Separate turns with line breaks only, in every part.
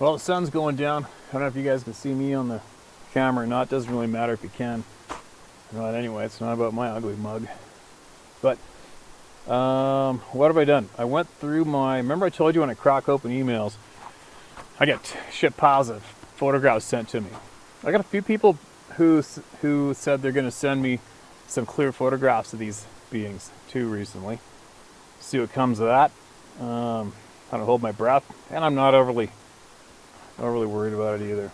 Well, the sun's going down. I don't know if you guys can see me on the camera or not. It doesn't really matter if you can. Not anyway, it's not about my ugly mug. But, what have I done? I went through my... Remember I told you when I crack open emails, I get shit piles of photographs sent to me. I got a few people who said they're going to send me some clear photographs of these beings too recently. See what comes of that. I don't hold my breath, and I'm not overly worried about it either.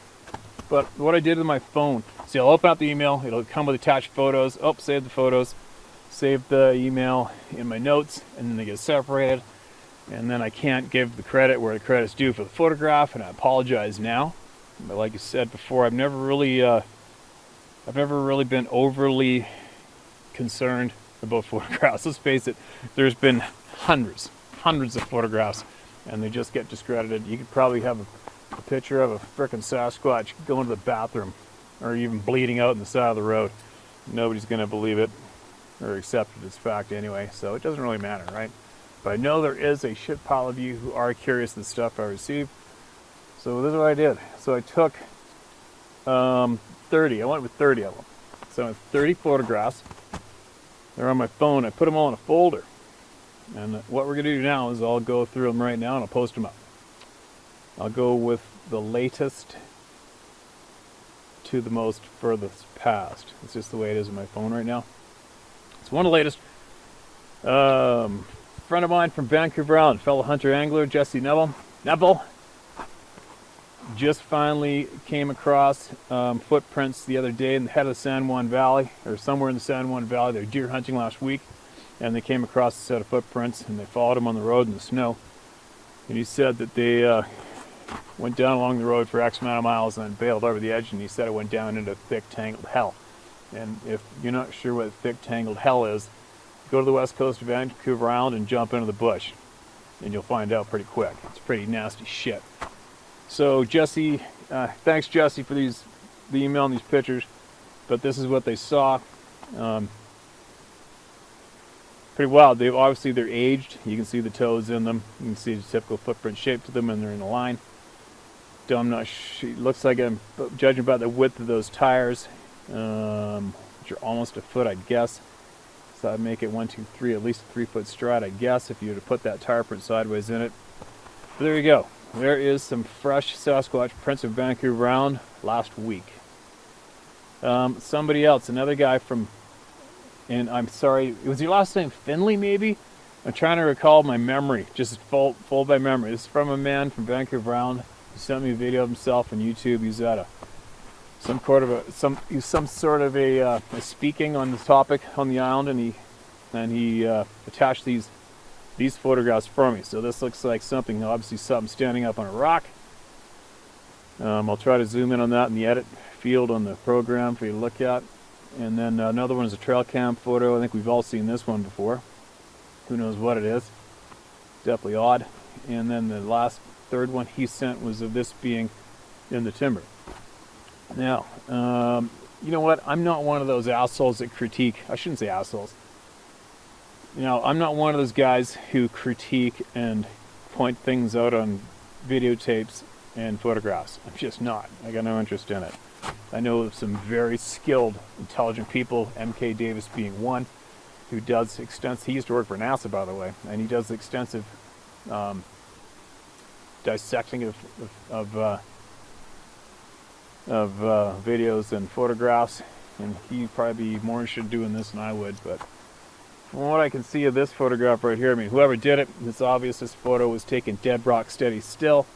But what I did with my phone, see, I'll open up the email, it'll come with attached photos. Oh, save the photos, save the email in my notes, and then they get separated. And then I can't give the credit where the credit's due for the photograph, and I apologize now. But like I said before, I've never really been overly concerned about photographs. Let's face it, there's been hundreds of photographs, and they just get discredited. You could probably have a picture of a frickin' Sasquatch going to the bathroom, or even bleeding out on the side of the road. Nobody's gonna believe it, or accept it as fact anyway, so it doesn't really matter, right? But I know there is a shit pile of you who are curious of the stuff I receive. So this is what I did. So I took 30. I went with 30 of them. So I have 30 photographs. They're on my phone. I put them all in a folder. And what we're going to do now is I'll go through them right now and I'll post them up. I'll go with the latest to the most furthest past. It's just the way it is on my phone right now. It's one of the latest. Friend of mine from Vancouver Island, fellow hunter angler, Jesse Neville, just finally came across footprints the other day in the head of the San Juan Valley, or somewhere in the San Juan Valley. They were deer hunting last week, and they came across a set of footprints, and they followed him on the road in the snow. And he said that they went down along the road for X amount of miles and then bailed over the edge, and he said it went down into thick, tangled hell. And if you're not sure what thick, tangled hell is, go to the west coast of Vancouver Island and jump into the bush, and you'll find out pretty quick. It's pretty nasty shit. So Jesse, thanks Jesse for the email and these pictures, but this is what they saw. Pretty wild. They're aged. You can see the toes in them. You can see the typical footprint shape to them, and they're in a line. I'm not sure. It looks like, I'm judging by the width of those tires, which are almost a foot, I guess. So I'd make it 1, 2, 3, at least a 3-foot stride, I guess, if you were to put that tire print sideways in it. But there you go. There is some fresh Sasquatch prints of Vancouver Island last week. Somebody else, another guy from, and I'm sorry, was your last name Finley maybe? I'm trying to recall my memory, just full by memory. This is from a man from Vancouver Island. He sent me a video of himself on YouTube. He's at some sort of a speaking on the topic on the island, and he attached these photographs for me. So this looks like something standing up on a rock. I'll try to zoom in on that in the edit field on the program for you to look at. And then another one is a trail cam photo. I think we've all seen this one before. Who knows what it is? Definitely odd. And then the third one he sent was of this being in the timber. Now, you know what? I'm not one of those assholes that critique. I shouldn't say assholes. You know, I'm not one of those guys who critique and point things out on videotapes and photographs. I'm just not. I got no interest in it. I know of some very skilled, intelligent people, M.K. Davis being one, who does extensive. He used to work for NASA, by the way, and he does extensive dissecting of videos and photographs, and he'd probably be more interested in doing this than I would. But from what I can see of this photograph right here, I mean, whoever did it, it's obvious this photo was taken dead rock steady still,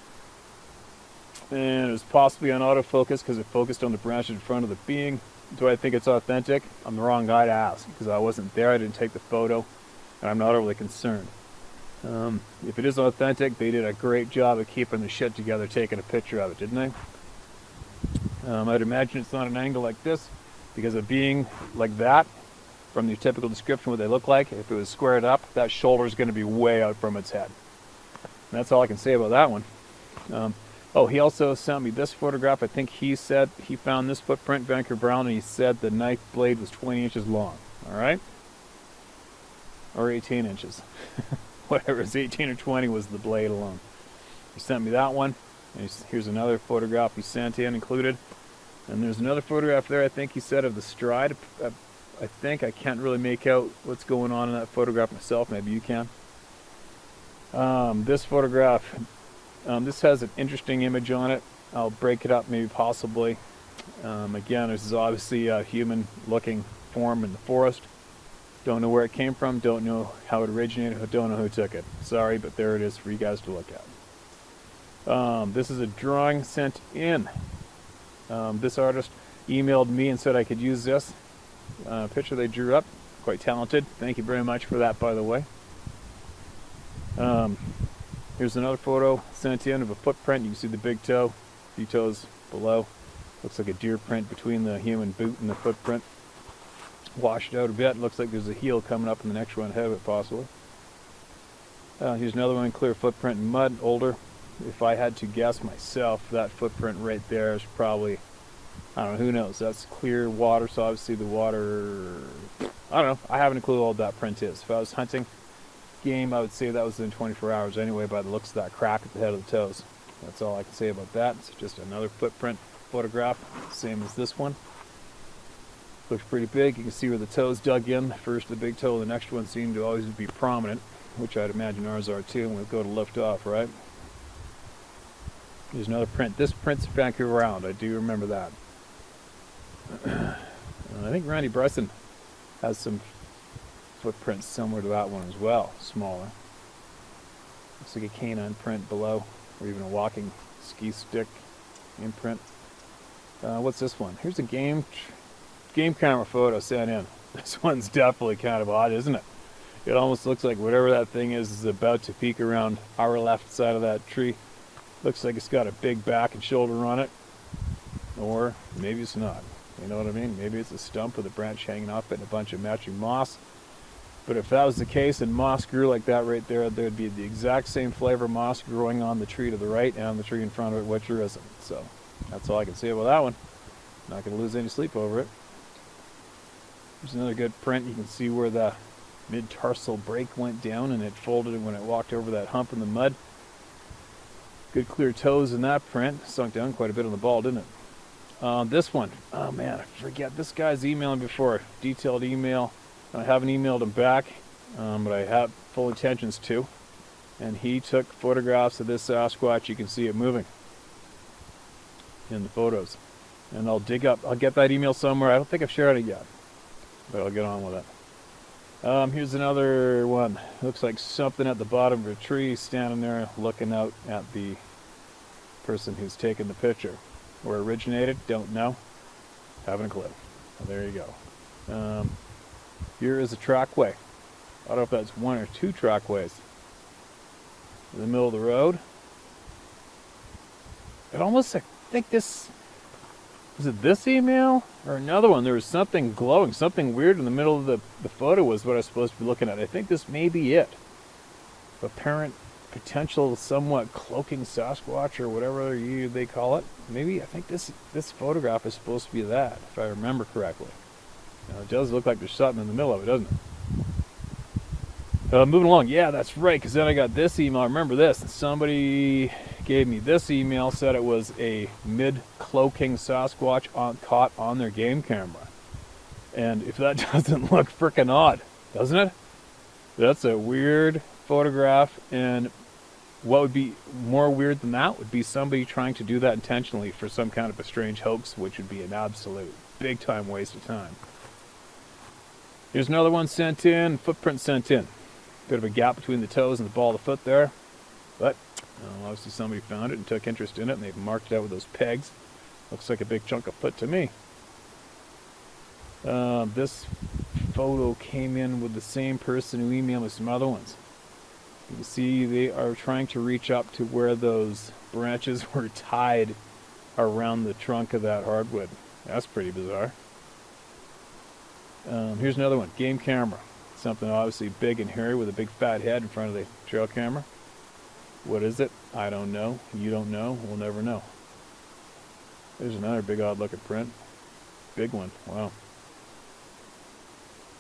and it was possibly on autofocus because it focused on the branch in front of the being. Do I think it's authentic? I'm the wrong guy to ask because I wasn't there. I didn't take the photo, and I'm not overly concerned. If it is authentic, they did a great job of keeping the shit together, taking a picture of it, didn't they? I'd imagine it's not an angle like this, because a being like that, from the typical description what they look like, if it was squared up, that shoulder is going to be way out from its head. And that's all I can say about that one. Oh, he also sent me this photograph. I think he said he found this footprint, Vancouver Island, and he said the knife blade was 20 inches long. All right? Or 18 inches. Whatever, it's 18 or 20 was the blade alone. He sent me that one. And here's another photograph he sent in included. And there's another photograph there, I think he said, of the stride. I can't really make out what's going on in that photograph myself. Maybe you can. This photograph, this has an interesting image on it. I'll break it up maybe possibly. Again, this is obviously a human-looking form in the forest. Don't know where it came from, don't know how it originated, don't know who took it. Sorry, but there it is for you guys to look at. This is a drawing sent in. This artist emailed me and said I could use this picture they drew up. Quite talented. Thank you very much for that, by the way. Here's another photo sent in of a footprint. You can see the big toe, a few toes below. Looks like a deer print between the human boot and the footprint. Washed out a bit. Looks like there's a heel coming up in the next one ahead of it, possibly. Here's another one, clear footprint in mud, older. If I had to guess myself, that footprint right there is probably, I don't know, who knows. That's clear water, so obviously the water, I don't know. I haven't a clue what that print is. If I was hunting game, I would say that was within 24 hours anyway by the looks of that crack at the head of the toes. That's all I can say about that. It's just another footprint photograph, same as this one. Looks pretty big. You can see where the toes dug in. First the big toe, the next one seemed to always be prominent, which I'd imagine ours are too when we go to lift off, right? Here's another print. This print's Vancouver Round. I do remember that. I think Randy Bryson has some footprints similar to that one as well, smaller. Looks like a canine print below, or even a walking ski stick imprint. What's this one? Here's a game camera photo sent in. This one's definitely kind of odd, isn't it? It almost looks like whatever that thing is about to peek around our left side of that tree. Looks like it's got a big back and shoulder on it. Or maybe it's not. You know what I mean? Maybe it's a stump with a branch hanging off it and a bunch of matching moss. But if that was the case and moss grew like that right there, there'd be the exact same flavor moss growing on the tree to the right and on the tree in front of it, which there isn't. So that's all I can say about that one. Not going to lose any sleep over it. There's another good print. You can see where the mid-tarsal break went down and it folded when it walked over that hump in the mud. Good clear toes in that print. Sunk down quite a bit on the ball, didn't it? This one, oh man, I forget. This guy's emailing before, detailed email. I haven't emailed him back, but I have full intentions to. And he took photographs of this Sasquatch. You can see it moving in the photos. And I'll get that email somewhere. I don't think I've shared it yet, but I'll get on with it. Here's another one. Looks like something at the bottom of a tree, standing there looking out at the person who's taken the picture. Where it originated, don't know. Haven't a clue. Well, there you go. Here is a trackway. I don't know if that's one or two trackways. In the middle of the road. It almost, I think this, was it this email or another one? There was something glowing, something weird in the middle of the photo was what I was supposed to be looking at. I think this may be it. Apparent potential somewhat cloaking Sasquatch or whatever they call it. Maybe, I think this photograph is supposed to be that, if I remember correctly. Now, it does look like there's something in the middle of it, doesn't it? Moving along, yeah, that's right, because then I got this email. I remember this. Somebody gave me this email, said it was a mid-cloaking Sasquatch caught on their game camera. And if that doesn't look freaking odd, doesn't it? That's a weird photograph, and what would be more weird than that would be somebody trying to do that intentionally for some kind of a strange hoax, which would be an absolute big-time waste of time. Here's another one sent in, footprint sent in. Bit of a gap between the toes and the ball of the foot there. But obviously somebody found it and took interest in it, and they've marked it out with those pegs. Looks like a big chunk of foot to me. This photo came in with the same person who emailed me some other ones. You can see they are trying to reach up to where those branches were tied around the trunk of that hardwood. That's pretty bizarre. Here's another one, game camera. Something obviously big and hairy with a big fat head in front of the trail camera. What is it? I don't know. You don't know. We'll never know. There's another big odd looking print. Big one. Wow.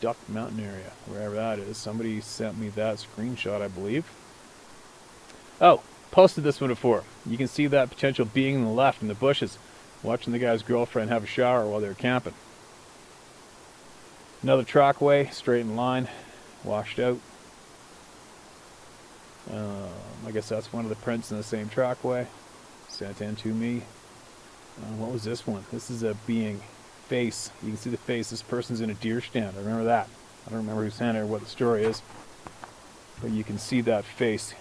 Duck Mountain area, wherever that is. Somebody sent me that screenshot, I believe. Oh, posted this one before. You can see that potential being on the left in the bushes, watching the guy's girlfriend have a shower while they were camping. Another trackway, straight in line, washed out. I guess that's one of the prints in the same trackway. Sent in to me. What was this one? This is a being. Face. You can see the face. This person's in a deer stand. I remember that. I don't remember who's in it or what the story is. But you can see that face.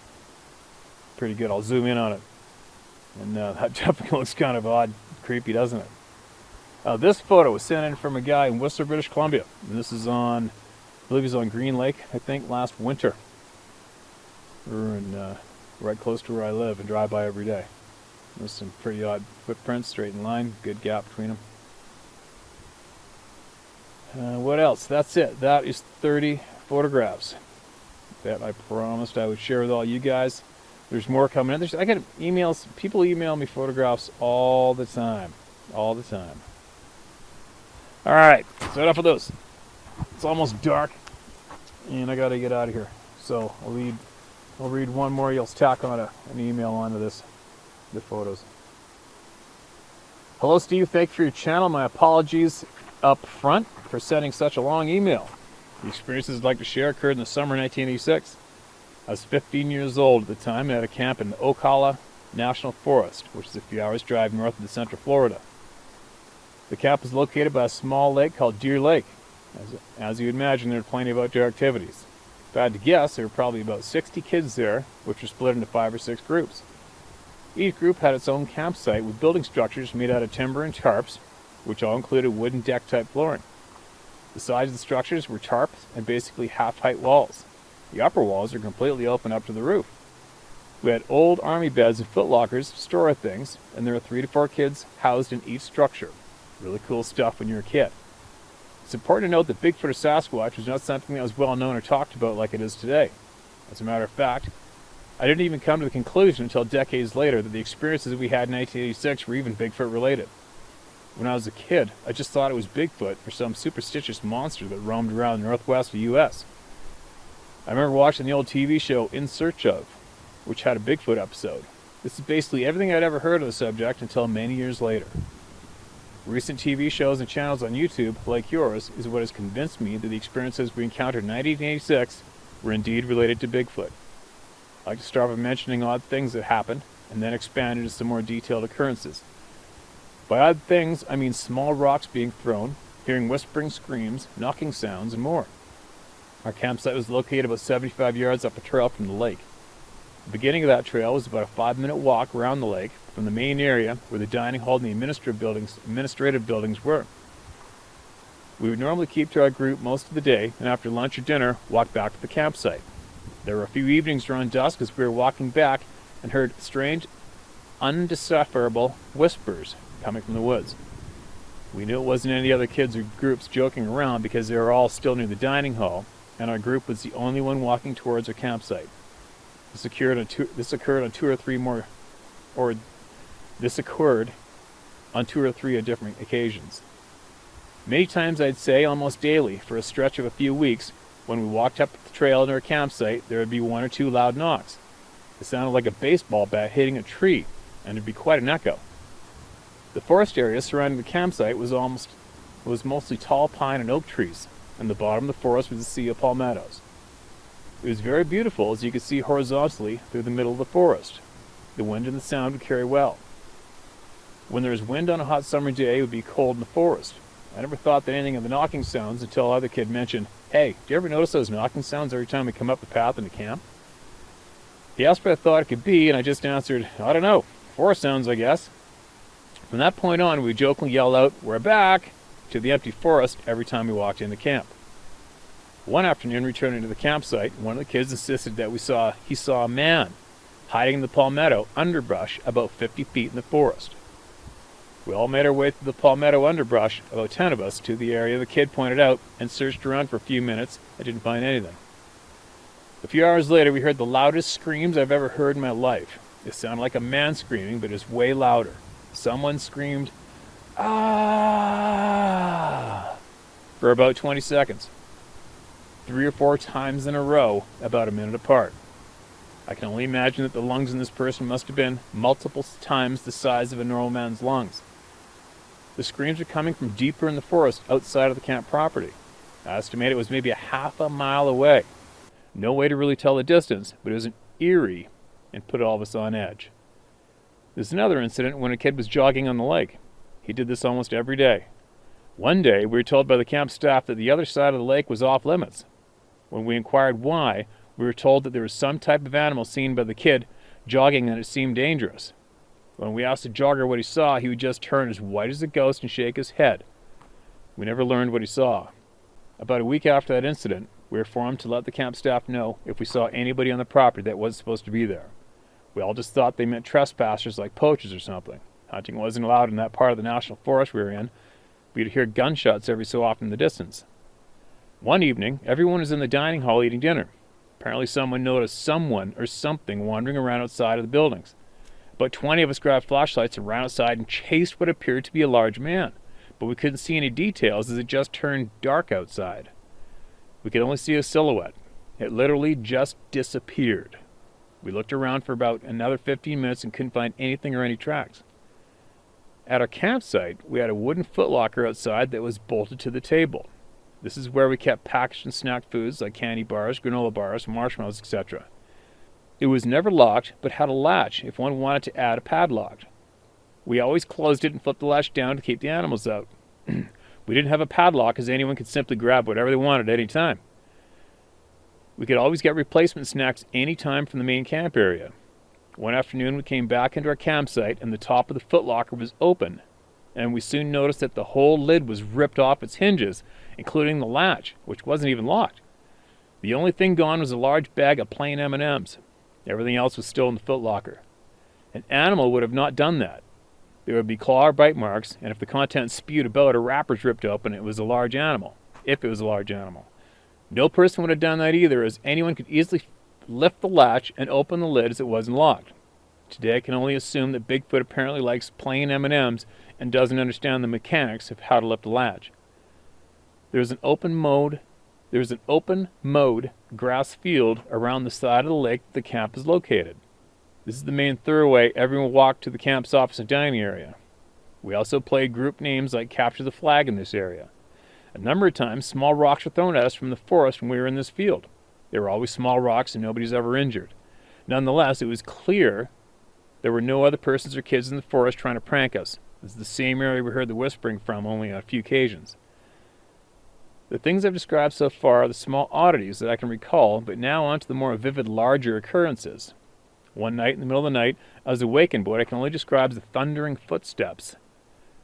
Pretty good. I'll zoom in on it. And that definitely looks kind of odd. Creepy, doesn't it? This photo was sent in from a guy in Whistler, British Columbia. And this is on, I believe he's on Green Lake, I think, last winter. We're in, right close to where I live and drive by every day. There's some pretty odd footprints, straight in line, good gap between them. What else? That's it. That is 30 photographs that I promised I would share with all you guys. There's more coming in. I get emails. People email me photographs all the time. All the time. All right. So enough of those. It's almost dark, and I got to get out of here. So I'll read one more. You'll tack on an email onto this, the photos. Hello, Steve. Thank you for your channel. My apologies up front for sending such a long email. The experiences I'd like to share occurred in the summer of 1986. I was 15 years old at the time and had a camp in the Ocala National Forest, which is a few hours drive north of the Central Florida. The camp was located by a small lake called Deer Lake. As you would imagine, there were plenty of outdoor activities. If I had to guess, there were probably about 60 kids there, which were split into 5 or 6 groups. Each group had its own campsite with building structures made out of timber and tarps, which all included wooden deck-type flooring. The sides of the structures were tarps and basically half-height walls. The upper walls are completely open up to the roof. We had old army beds and footlockers to store our things, and there were 3 to 4 kids housed in each structure. Really cool stuff when you're a kid. It's important to note that Bigfoot or Sasquatch was not something that was well known or talked about like it is today. As a matter of fact, I didn't even come to the conclusion until decades later that the experiences we had in 1986 were even Bigfoot related. When I was a kid, I just thought it was Bigfoot or some superstitious monster that roamed around the northwest of the U.S. I remember watching the old TV show In Search Of, which had a Bigfoot episode. This is basically everything I'd ever heard of the subject until many years later. Recent TV shows and channels on YouTube, like yours, is what has convinced me that the experiences we encountered in 1986 were indeed related to Bigfoot. I'd like to start by mentioning odd things that happened, and then expand into some more detailed occurrences. By odd things, I mean small rocks being thrown, hearing whispering screams, knocking sounds, and more. Our campsite was located about 75 yards up a trail from the lake. The beginning of that trail was about a 5-minute walk around the lake from the main area where the dining hall and the administrative buildings were. We would normally keep to our group most of the day, and after lunch or dinner, walk back to the campsite. There were a few evenings around dusk as we were walking back and heard strange, undecipherable whispers coming from the woods. We knew it wasn't any other kids or groups joking around because they were all still near the dining hall, and our group was the only one walking towards our campsite. This occurred on two or three different occasions. Many times, I'd say almost daily, for a stretch of a few weeks, when we walked up the trail to our campsite, there would be 1 or 2 loud knocks. It sounded like a baseball bat hitting a tree, and there'd be quite an echo. The forest area surrounding the campsite was mostly tall pine and oak trees, and the bottom of the forest was a sea of palmettos. It was very beautiful, as you could see horizontally through the middle of the forest. The wind and the sound would carry well. When there was wind on a hot summer day, it would be cold in the forest. I never thought that anything of the knocking sounds until another kid mentioned, "Hey, do you ever notice those knocking sounds every time we come up the path into camp?" He asked what I thought it could be, and I just answered, "I don't know. Forest sounds, I guess." From that point on, we would jokingly yell out, "We're back!" to the empty forest every time we walked into camp. One afternoon, returning to the campsite, one of the kids insisted that he saw a man hiding in the palmetto underbrush about 50 feet in the forest. We all made our way through the palmetto underbrush, about 10 of us, to the area the kid pointed out, and searched around for a few minutes and didn't find anything. A few hours later, we heard the loudest screams I've ever heard in my life. It sounded like a man screaming, but it was way louder. Someone screamed, "Ah!" for about 20 seconds. 3 or 4 times in a row, about a minute apart. I can only imagine that the lungs in this person must have been multiple times the size of a normal man's lungs. The screams were coming from deeper in the forest outside of the camp property. I estimate it was maybe a half a mile away. No way to really tell the distance, but it was an eerie and put all of us on edge. There's another incident when a kid was jogging on the lake. He did this almost every day. One day, we were told by the camp staff that the other side of the lake was off limits. When we inquired why, we were told that there was some type of animal seen by the kid jogging and it seemed dangerous. When we asked the jogger what he saw, he would just turn as white as a ghost and shake his head. We never learned what he saw. About a week after that incident, we were formed to let the camp staff know if we saw anybody on the property that wasn't supposed to be there. We all just thought they meant trespassers like poachers or something. Hunting wasn't allowed in that part of the national forest we were in. We'd hear gunshots every so often in the distance. One evening, everyone was in the dining hall eating dinner. Apparently someone noticed someone or something wandering around outside of the buildings. About 20 of us grabbed flashlights and ran outside and chased what appeared to be a large man, but we couldn't see any details as it just turned dark outside. We could only see a silhouette. It literally just disappeared. We looked around for about another 15 minutes and couldn't find anything or any tracks. At our campsite, we had a wooden footlocker outside that was bolted to the table. This is where we kept packaged and snack foods like candy bars, granola bars, marshmallows, etc. It was never locked, but had a latch if one wanted to add a padlock. We always closed it and flipped the latch down to keep the animals out. We didn't have a padlock as anyone could simply grab whatever they wanted at any time. We could always get replacement snacks any time from the main camp area. One afternoon we came back into our campsite and the top of the footlocker was open, and we soon noticed that the whole lid was ripped off its hinges, including the latch, which wasn't even locked. The only thing gone was a large bag of plain M&Ms. Everything else was still in the footlocker. An animal would have not done that. There would be claw or bite marks, and if the contents spewed about or wrappers ripped open, it was a large animal. If it was a large animal. No person would have done that either, as anyone could easily lift the latch and open the lid as it wasn't locked. Today I can only assume that Bigfoot apparently likes plain M&Ms and doesn't understand the mechanics of how to lift a latch. There's an open mode grass field around the side of the lake the camp is located. This is the main thoroughway everyone walked to the camp's office and dining area. We also played group names like Capture the Flag in this area. A number of times, small rocks were thrown at us from the forest when we were in this field. They were always small rocks and nobody's ever injured. Nonetheless, it was clear there were no other persons or kids in the forest trying to prank us. This is the same area we heard the whispering from only on a few occasions. The things I've described so far are the small oddities that I can recall, but now on to the more vivid, larger occurrences. One night in the middle of the night, I was awakened by what I can only describe as the thundering footsteps.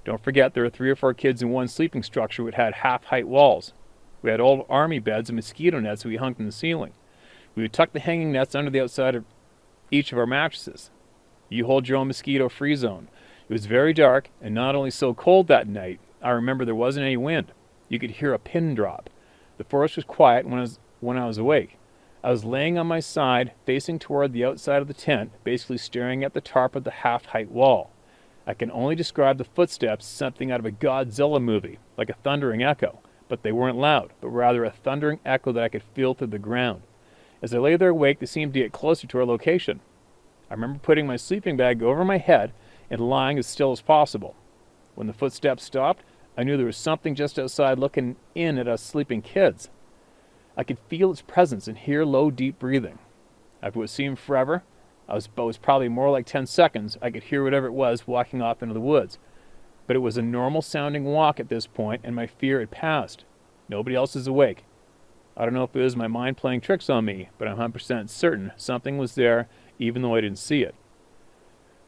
Don't forget there were 3 or 4 kids in one sleeping structure which had half-height walls. We had old army beds and mosquito nets we hung from the ceiling. We would tuck the hanging nets under the outside of each of our mattresses. You hold your own mosquito-free zone. It was very dark, and not only so cold that night, I remember there wasn't any wind. You could hear a pin drop. The forest was quiet when I was awake. I was laying on my side, facing toward the outside of the tent, basically staring at the tarp of the half-height wall. I can only describe the footsteps as something out of a Godzilla movie, like a thundering echo, but they weren't loud, but rather a thundering echo that I could feel through the ground. As I lay there awake, they seemed to get closer to our location. I remember putting my sleeping bag over my head and lying as still as possible. When the footsteps stopped, I knew there was something just outside looking in at us sleeping kids. I could feel its presence and hear low, deep breathing. After what seemed forever, it was probably more like 10 seconds, I could hear whatever it was walking off into the woods. But it was a normal-sounding walk at this point, and my fear had passed. Nobody else is awake. I don't know if it was my mind playing tricks on me, but I'm 100% certain something was there, even though I didn't see it.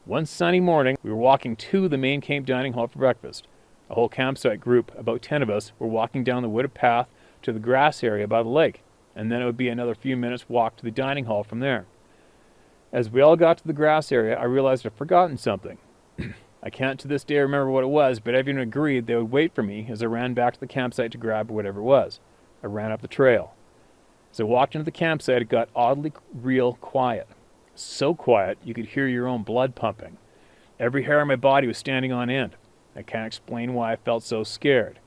One sunny morning, we were walking to the main camp dining hall for breakfast. A whole campsite group, about 10 of us, were walking down the wooded path to the grass area by the lake, and then it would be another few minutes walk to the dining hall from there. As we all got to the grass area, I realized I'd forgotten something. I can't to this day remember what it was, but everyone agreed they would wait for me as I ran back to the campsite to grab whatever it was. I ran up the trail. As I walked into the campsite, it got oddly real quiet. So quiet, you could hear your own blood pumping. Every hair on my body was standing on end. I can't explain why I felt so scared.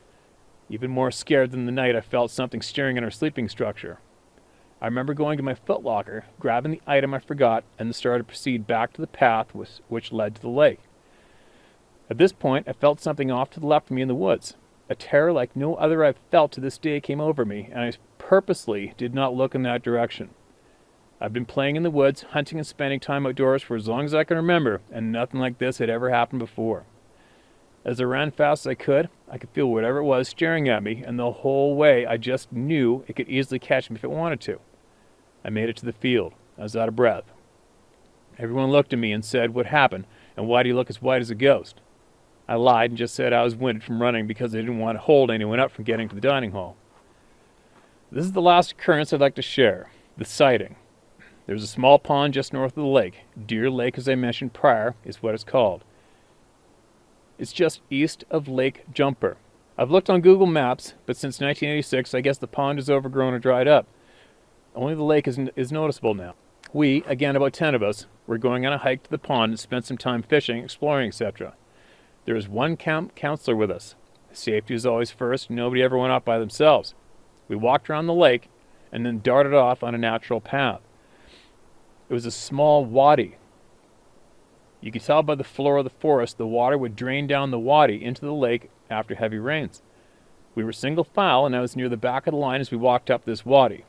Even more scared than the night I felt something stirring in our sleeping structure. I remember going to my footlocker, grabbing the item I forgot, and started to proceed back to the path which led to the lake. At this point, I felt something off to the left of me in the woods. A terror like no other I've felt to this day came over me, and I purposely did not look in that direction. I've been playing in the woods, hunting and spending time outdoors for as long as I can remember, and nothing like this had ever happened before. As I ran fast as I could feel whatever it was staring at me, and the whole way I just knew it could easily catch me if it wanted to. I made it to the field. I was out of breath. Everyone looked at me and said, "What happened? And why do you look as white as a ghost?" I lied and just said I was winded from running because I didn't want to hold anyone up from getting to the dining hall. This is the last occurrence I'd like to share, the sighting. There's a small pond just north of the lake. Deer Lake, as I mentioned prior, is what it's called. It's just east of Lake Jumper. I've looked on Google Maps, but since 1986, I guess the pond is overgrown or dried up. Only the lake is noticeable now. We, again about 10 of us, were going on a hike to the pond and spent some time fishing, exploring, etc. There was one camp counselor with us. Safety was always first. Nobody ever went off by themselves. We walked around the lake and then darted off on a natural path. It was a small wadi. You could tell by the floor of the forest the water would drain down the wadi into the lake after heavy rains. We were single file, and I was near the back of the line as we walked up this wadi.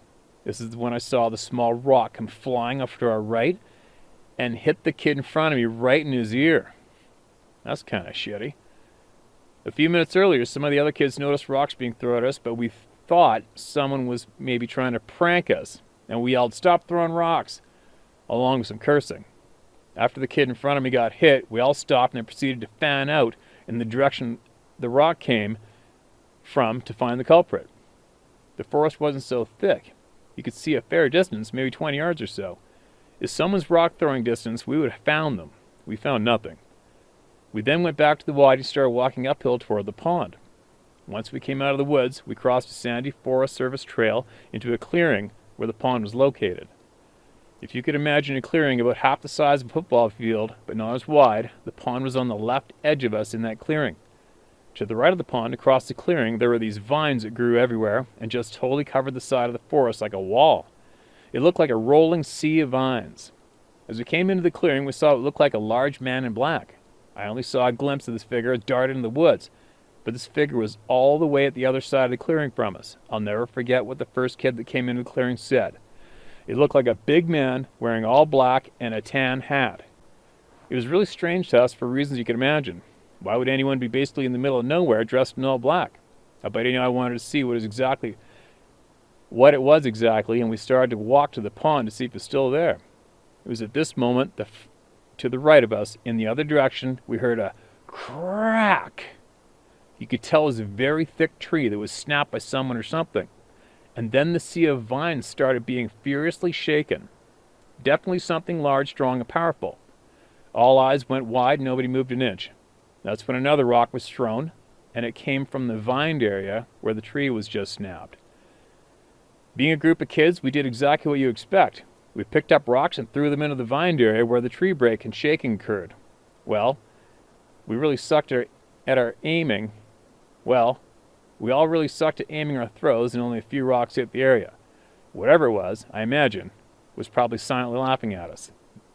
This is when I saw the small rock come flying up to our right and hit the kid in front of me right in his ear. That's kind of shitty. A few minutes earlier, some of the other kids noticed rocks being thrown at us, but we thought someone was maybe trying to prank us, and we yelled, "Stop throwing rocks," along with some cursing. After the kid in front of me got hit, we all stopped and then proceeded to fan out in the direction the rock came from to find the culprit. The forest wasn't so thick. You could see a fair distance, maybe 20 yards or so. If someone's rock throwing distance, we would have found them. We found nothing. We then went back to the wadi and started walking uphill toward the pond. Once we came out of the woods, we crossed a sandy Forest Service trail into a clearing where the pond was located. If you could imagine a clearing about half the size of a football field, but not as wide, the pond was on the left edge of us in that clearing. To the right of the pond, across the clearing, there were these vines that grew everywhere and just totally covered the side of the forest like a wall. It looked like a rolling sea of vines. As we came into the clearing, we saw what looked like a large man in black. I only saw a glimpse of this figure darted in the woods, but this figure was all the way at the other side of the clearing from us. I'll never forget what the first kid that came into the clearing said. It looked like a big man wearing all black and a tan hat. It was really strange to us for reasons you can imagine. Why would anyone be basically in the middle of nowhere dressed in all black? I bet I wanted to see what it was exactly, and we started to walk to the pond to see if it was still there. It was at this moment, to the right of us, in the other direction, we heard a crack. You could tell it was a very thick tree that was snapped by someone or something. And then the sea of vines started being furiously shaken. Definitely something large, strong, and powerful. All eyes went wide, nobody moved an inch. That's when another rock was thrown, and it came from the vined area where the tree was just snapped. Being a group of kids, we did exactly what you expect. We picked up rocks and threw them into the vined area where the tree break and shaking occurred. Well, we really sucked at our aiming. Well, we all really sucked at aiming our throws, and only a few rocks hit the area. Whatever it was, I imagine, was probably silently laughing at us.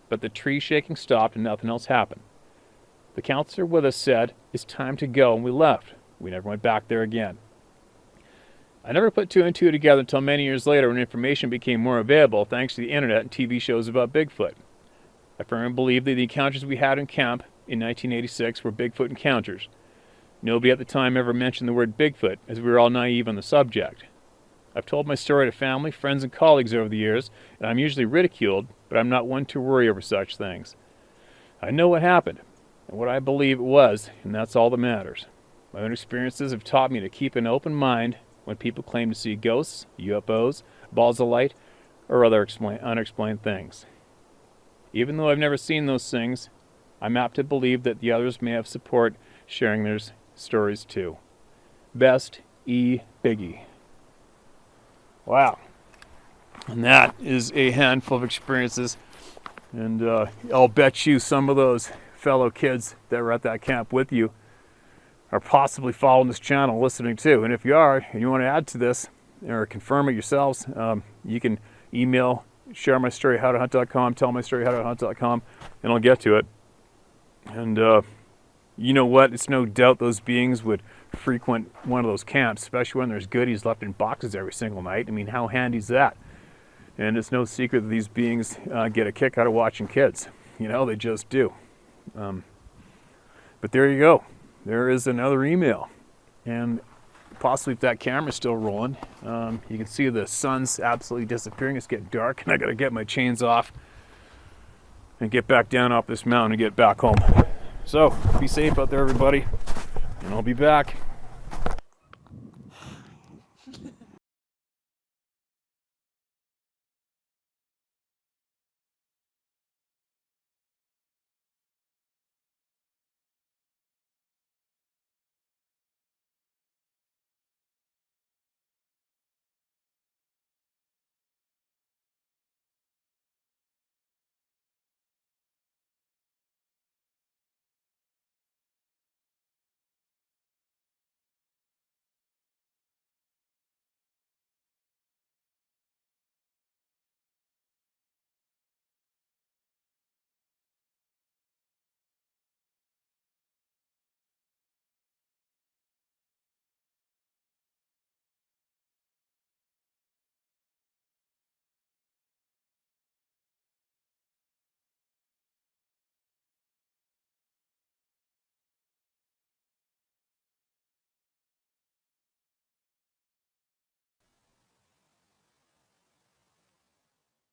But the tree shaking stopped and nothing else happened. The counselor with us said, "It's time to go," and we left. We never went back there again. I never put two and two together until many years later when information became more available thanks to the internet and TV shows about Bigfoot. I firmly believe that the encounters we had in camp in 1986 were Bigfoot encounters. Nobody at the time ever mentioned the word Bigfoot, as we were all naive on the subject. I've told my story to family, friends, and colleagues over the years, and I'm usually ridiculed, but I'm not one to worry over such things. I know what happened, and what I believe it was, and that's all that matters. My own experiences have taught me to keep an open mind when people claim to see ghosts, UFOs, balls of light, or other unexplained things. Even though I've never seen those things, I'm apt to believe that the others may have support sharing their stories too. Best, E. Biggie. Wow. And that is a handful of experiences. And I'll bet you some of those fellow kids that were at that camp with you are possibly following this channel, listening too. And if you are, and you want to add to this or confirm it yourselves, you can email, sharemystory@howtohunt.com, tellmystory@howtohunt.com, and I'll get to it. And you know what? It's no doubt those beings would frequent one of those camps, especially when there's goodies left in boxes every single night. I mean, how handy is that? And it's no secret that these beings get a kick out of watching kids. You know, they just do. But there you go. There is another email. And possibly if that camera's still rolling, you can see the sun's absolutely disappearing. It's getting dark, and I got to get my chains off and get back down off this mountain and get back home. So, be safe out there, everybody, and I'll be back.